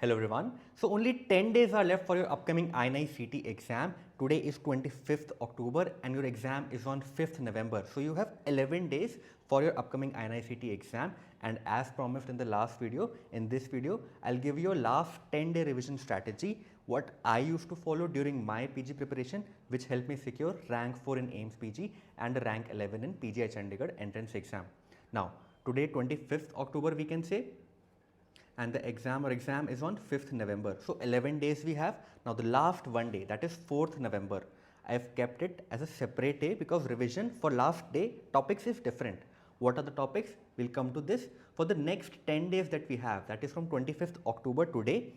Hello everyone. So only 10 days are left for your upcoming I9 CT exam. Today is 25th October and your exam is on 5th November. So you have 11 days for your upcoming I9 CT exam, and as promised in the last video, in this video I'll give you a last 10-day revision strategy, what I used to follow during my PG preparation, which helped me secure rank 4 in AIMS PG and rank 11 in PGI Chandigarh entrance exam. Now today 25th October we can say, and the exam is on 5th November. So 11 days we have. Now the last one day, that is 4th November, I have kept it as a separate day because revision for last day topics is different. What are the topics? We'll come to this. For the next 10 days that we have, that is from 25th October today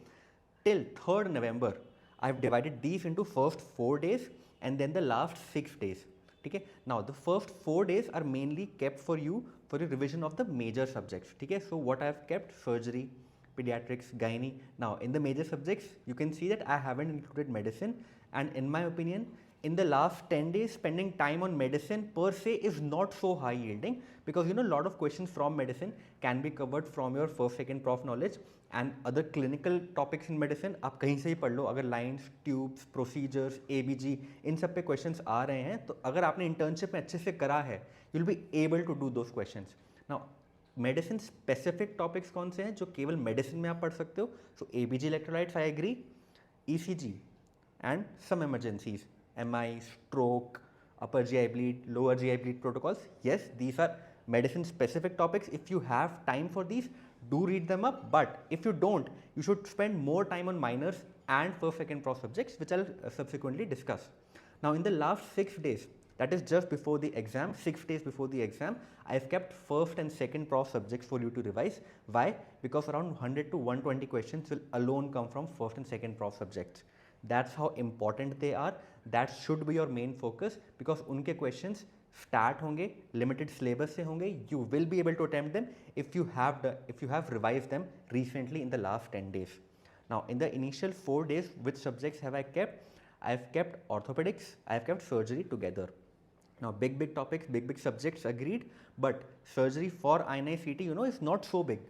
till 3rd November, I have divided these into first 4 days and then the last 6 days. Okay? Now the first 4 days are mainly kept for you for your revision of the major subjects. Okay? So what I have kept: surgery, pediatrics, gynae. Now in the major subjects you can see that I haven't included medicine, and in my opinion in the last 10 days spending time on medicine per se is not so high yielding, because a lot of questions from medicine can be covered from your first second prof knowledge and other clinical topics in medicine. आप कहीं से ही पढ़ लो, अगर lines, tubes, procedures, ABG इन सब पे questions आ रहे हैं तो अगर आपने इंटर्नशिप में अच्छे से करा है you will be able to do those questions. Now medicine specific topics कौन से हैं जो केवल मेडिसिन में आप पढ़ सकते हो? So ABG electrolytes I agree, ECG and some emergencies, MI, stroke, upper GI bleed, lower GI bleed protocols. Yes, these are medicine specific topics. If you have time for these, do read them up, but if you don't, you should spend more time on minors and first second prof subjects, which I'll subsequently discuss. Now in the last 6 days, that is just before the exam, 6 days before the exam, I've kept first and second prof subjects for you to revise. Why? Because around 100 to 120 questions will alone come from first and second prof subjects. That's how important they are. That should be your main focus, because उनके questions start होंगे, limited syllabus से होंगे. You will be able to attempt them if you have revised them recently in the last 10 days. Now in the initial 4 days, which subjects have I kept? I have kept orthopedics, I have kept surgery together. Now big topics, big subjects, agreed, but surgery for I9 CT is not so big.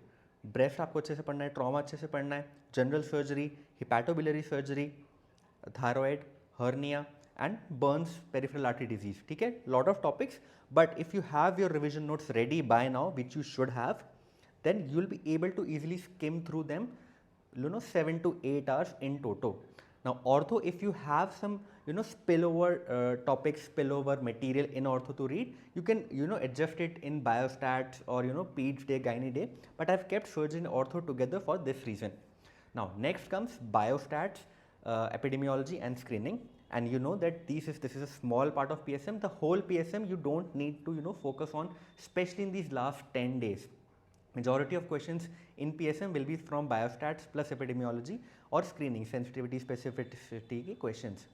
Breast आपको अच्छे से पढ़ना है, trauma अच्छे से पढ़ना है, general surgery, hepatobiliary surgery, thyroid, hernia and Burns peripheral artery disease. ठीक है, lot of topics, but if you have your revision notes ready by now, which you should have, then you will be able to easily skim through them 7 to 8 hours in toto. Now ortho, if you have some spillover topics, spillover material in ortho to read, you can adjust it in biostats or peds day, gynae day, but I've kept surgery and ortho together for this reason. Now next comes biostats, epidemiology and screening, and you know that this is a small part of PSM. The whole PSM you don't need to focus on, especially in these last 10 days. Majority of questions in PSM will be from biostats plus epidemiology or screening, sensitivity, specificity questions.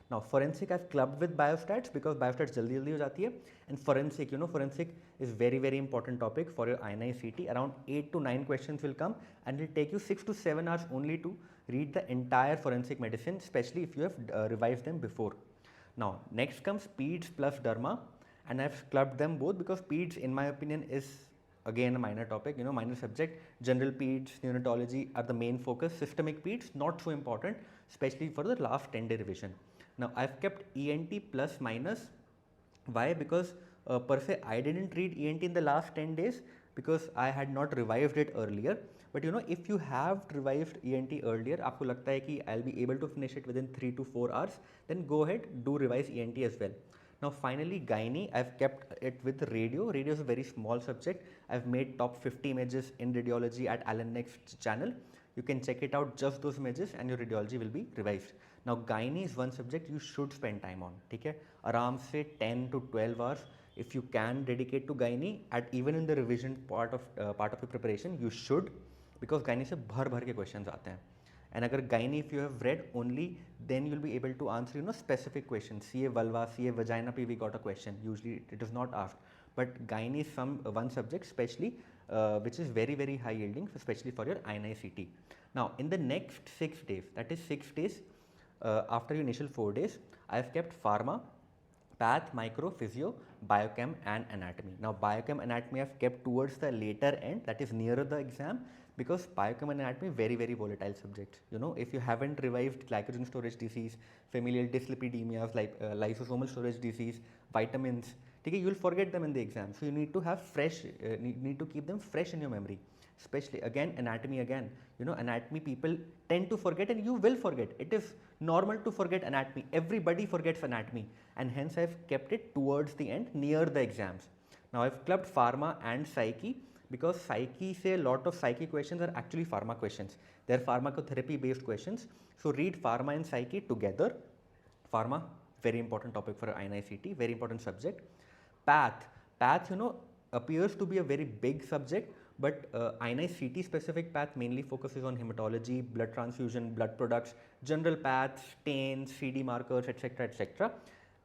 Now forensic I've clubbed with biostats because biostats jaldi ho jati hai, and forensic, forensic is very important topic for your I9 CT. Around 8 to 9 questions will come and it will take you 6 to 7 hours only to read the entire forensic medicine, especially if you have revised them before. Now next comes peds plus derma, and I've clubbed them both because peds in my opinion is again a minor topic, minor subject. General peds, neonatology are the main focus. Systemic peds not so important, especially for the last 10-day revision. Now I've kept ENT plus minus. Why? Because per se I didn't read ENT in the last 10 days because I had not revised it earlier. But if you have revised ENT earlier, आपको लगता है कि I'll be able to finish it within 3 to 4 hours, then go ahead, do revise ENT as well. Now finally gynae, I've kept it with radio. Radio is a very small subject. I've made top 50 images in radiology at Alan Next channel. You can check it out, just those images, and your radiology will be revised. Now gynae is one subject you should spend time on. ठीक है, आराम से 10 to 12 hours if you can dedicate to gynae, at even in the revision part of your preparation you should, because gynae से भर के questions आते हैं. And agar gynae if you have read only, then you'll be able to answer specific questions. CA vulva, CA vagina P we got a question. Usually it is not asked, but gynae is one subject especially which is very high yielding, especially for your I9 CT. Now in the next 6 days, that is 6 days after your initial 4 days, I have kept pharma, path, micro, physio, biochem and anatomy. Now biochem, anatomy I have kept towards the later end, that is nearer the exam, because biochem and anatomy very volatile subjects. You know, if you haven't revised glycogen storage disease, familial dyslipidemias, like lysosomal storage disease, vitamins, okay, you will forget them in the exam. So you need to have fresh, need to keep them fresh in your memory. Especially again anatomy, again, you know, anatomy people tend to forget, and you will forget. It is normal to forget anatomy. Everybody forgets anatomy, and hence I've kept it towards the end, near the exams. Now I've clubbed pharma and psyche, because psyche से a lot of psyche questions are actually pharma questions. They're pharmacotherapy based questions. So read pharma and psyche together. Pharma, very important topic for INICT, very important subject. Path, you know, appears to be a very big subject, but INICT specific path mainly focuses on hematology, blood transfusion, blood products, general paths, stains, CD markers, etc.,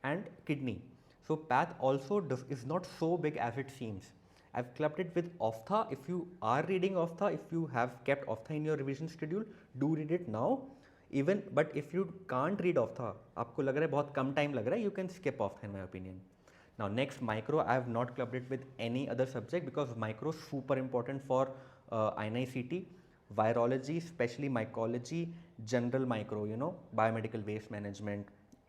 and kidney. So path also is not so big as it seems. I've clubbed it with ophtha. If you are reading ophtha, if you have kept ophtha in your revision schedule, do read it now. Even, but if you can't read ophtha, आपको लग रहा है बहुत कम time लग रहा है, you can skip ophtha in my opinion. Now next, micro, I have not clubbed it with any other subject because micro is super important for INICT, virology, especially mycology, general micro, you know, biomedical waste management,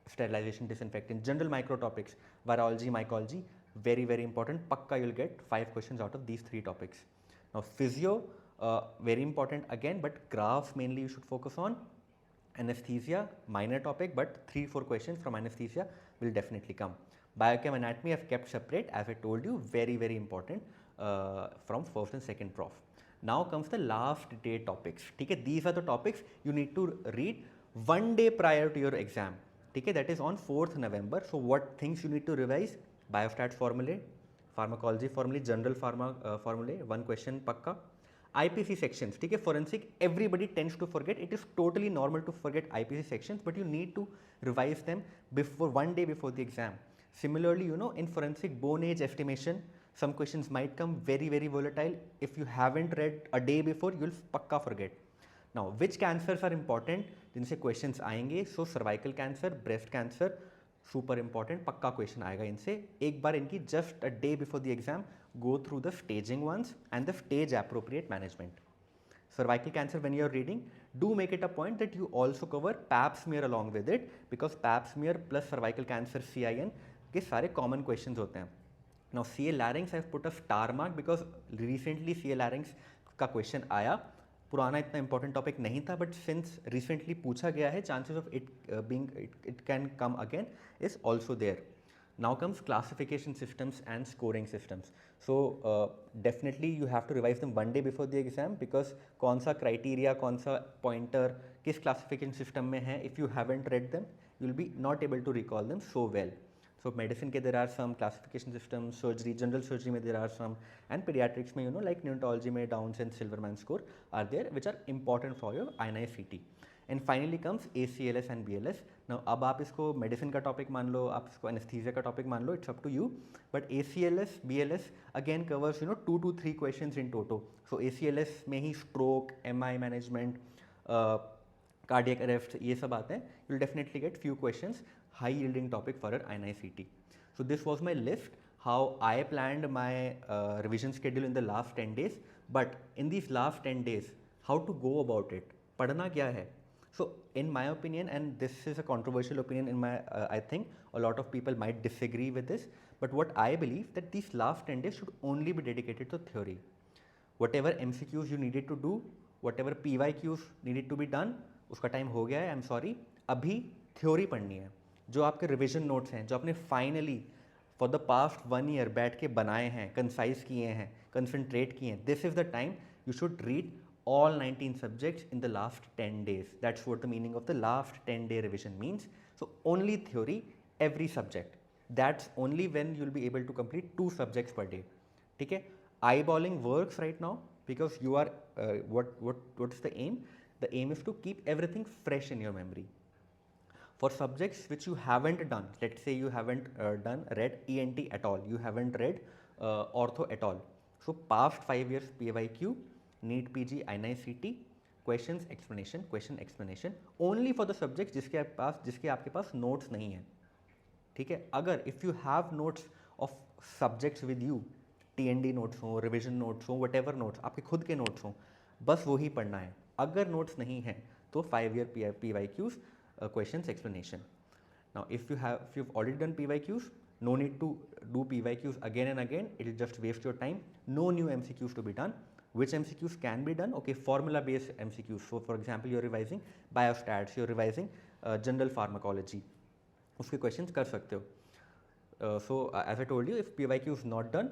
sterilization, disinfectant, general micro topics, virology, mycology, very important. Pakka you'll get 5 questions out of these 3 topics. Now physio, very important again, but graphs mainly you should focus on. Anesthesia, minor topic, but 3-4 questions from anesthesia will definitely come. Biochem anatomy I've kept separate, as I told you, very important from first and second prof. Now comes the last day topics. Okay, these are the topics you need to read one day prior to your exam. Okay, that is on 4th November. So what things you need to revise? Biostats formulae, pharmacology formulae, general pharma formulae, 1 question pakka. IPC sections, ठीक है, forensic, everybody tends to forget. It is totally normal to forget IPC sections, but you need to revise them before, one day before the exam. Similarly, you know, in forensic bone age estimation, some questions might come very volatile. If you haven't read a day before, you'll pakka forget. Now, which cancers are important? जिनसे questions आएंगे. So cervical cancer, breast cancer, super important. पक्का question आएगा इनसे. एक बार इनकी just a day before the exam, go through the staging ones and the stage appropriate management. Cervical cancer, when you are reading, do make it a point that you also cover pap smear along with it, because pap smear plus cervical cancer CIN के सारे common questions होते हैं. Now CA larynx I've put a star mark because recently CA larynx का question आया. पुराना इतना important topic नहीं था, but since recently पूछा गया है, chances of it can come again is also there. Now comes classification systems and scoring systems. So definitely you have to revise them one day before the exam, because कौन सा criteria, कौन सा pointer किस classification system में है, if you haven't read them, you will be not able to recall them so well. So medicine के there are some classification systems, surgery, general surgery में there are some, and pediatrics में, you know, like neonatology में Downs and Silverman score are there, which are important for your INI-CT. And finally comes ACLS and BLS. Now अब आप इसको medicine का topic मान लो, आप इसको anesthesia का topic मान लो, it's up to you. But ACLS, BLS again covers, you know, 2 to 3 questions in toto. So ACLS में ही stroke, MI management, cardiac arrest, ये सब आते हैं. You'll definitely get few questions, high yielding topic for your INI-CT. So this was my list, how I planned my revision schedule in the last 10 days. But in these last 10 days, how to go about it? पढ़ना क्या है? So in my opinion, and this is a controversial opinion in my, I think a lot of people might disagree with this, but what I believe that these last 10 days should only be dedicated to theory. Whatever MCQs you needed to do, whatever PYQs needed to be done, उसका time हो गया है, I'm sorry. अभी theory पढ़नी है. जो आपके revision notes हैं, जो आपने finally for the past 1 year बैठ के बनाए हैं, concise किए हैं, concentrate किए हैं, this is the time you should read all 19 subjects in the last 10 days. That's what the meaning of the last 10-day revision means. So only theory, every subject. That's only when you'll be able to complete 2 subjects per day. Okay? Eyeballing works right now because you are, what's the aim? The aim is to keep everything fresh in your memory. For subjects which you haven't done, let's say you haven't read ENT at all, you haven't read ortho at all. So past 5 years PYQ, NEET PG, INI-CT, questions explanation, question explanation, only for the subjects जिसके आपके पास notes नहीं है. ठीक है? अगर if you have notes of subjects with you, TND notes हो, revision notes हो, whatever notes, आपके खुद के notes हो, बस वही पढ़ना है. अगर नोट्स नहीं है तो 5 year PYQs questions explanation. Now if you've already done PYQs, no need to do PYQs again and again, it will just waste your time. No new MCQs to be done. Which MCQs can be done? Okay, formula based MCQs. So for example, you're revising biostats, you're revising general pharmacology, उसके questions कर सकते हो. So as I told you, if PYQ is not done,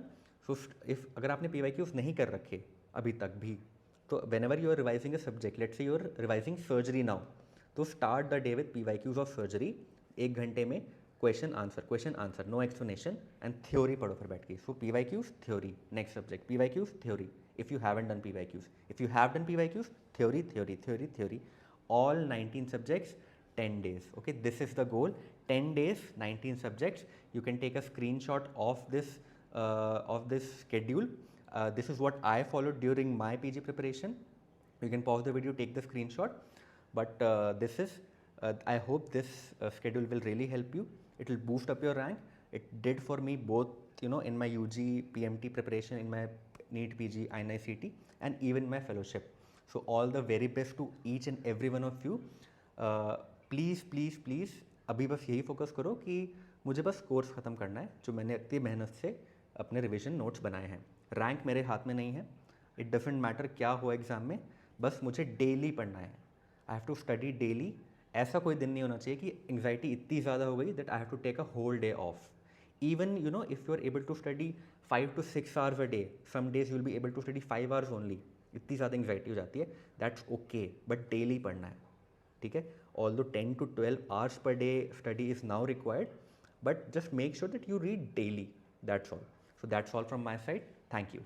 so if अगर आपने PYQs नहीं कर रखे अभी तक भी, तो whenever you are revising a subject, let's say you are revising surgery now, तो start the day with PYQs of surgery. 1 घंटे में question answer, no explanation and theory पढ़ो फिर बैठ के. So PYQs theory, next subject PYQs theory. If you haven't done PYQs, if you have done PYQs, theory, all 19 subjects, 10 days. Okay, this is the goal. 10 days, 19 subjects. You can take a screenshot of this schedule. This is what I followed during my PG preparation. You can pause the video, take the screenshot. But I hope this schedule will really help you. It will boost up your rank. It did for me both, in my UG PMT preparation, in my NEET PG, INI-CT, and even my fellowship. So all the very best to each and every one of you. Please अभी बस यही focus करो कि मुझे बस course ख़त्म करना है जो मैंने इतनी मेहनत से अपने रिवीजन नोट्स बनाए हैं. रैंक मेरे हाथ में नहीं है. इट डजेंट मैटर क्या हो एग्ज़ाम में, बस मुझे डेली पढ़ना है. I have to study daily. ऐसा कोई दिन नहीं होना चाहिए कि एंग्जाइटी इतनी ज़्यादा हो गई that I have to take a whole day off. Even if you are able to study 5 to 6 hours a day, some days you will be able to study 5 hours only. इतनी ज़्यादा anxiety हो जाती है, that's okay, but daily पढ़ना है. ठीक है, although 10 to 12 hours per day study is now required, but just make sure that you read daily. That's all. So that's all from my side. Thank you.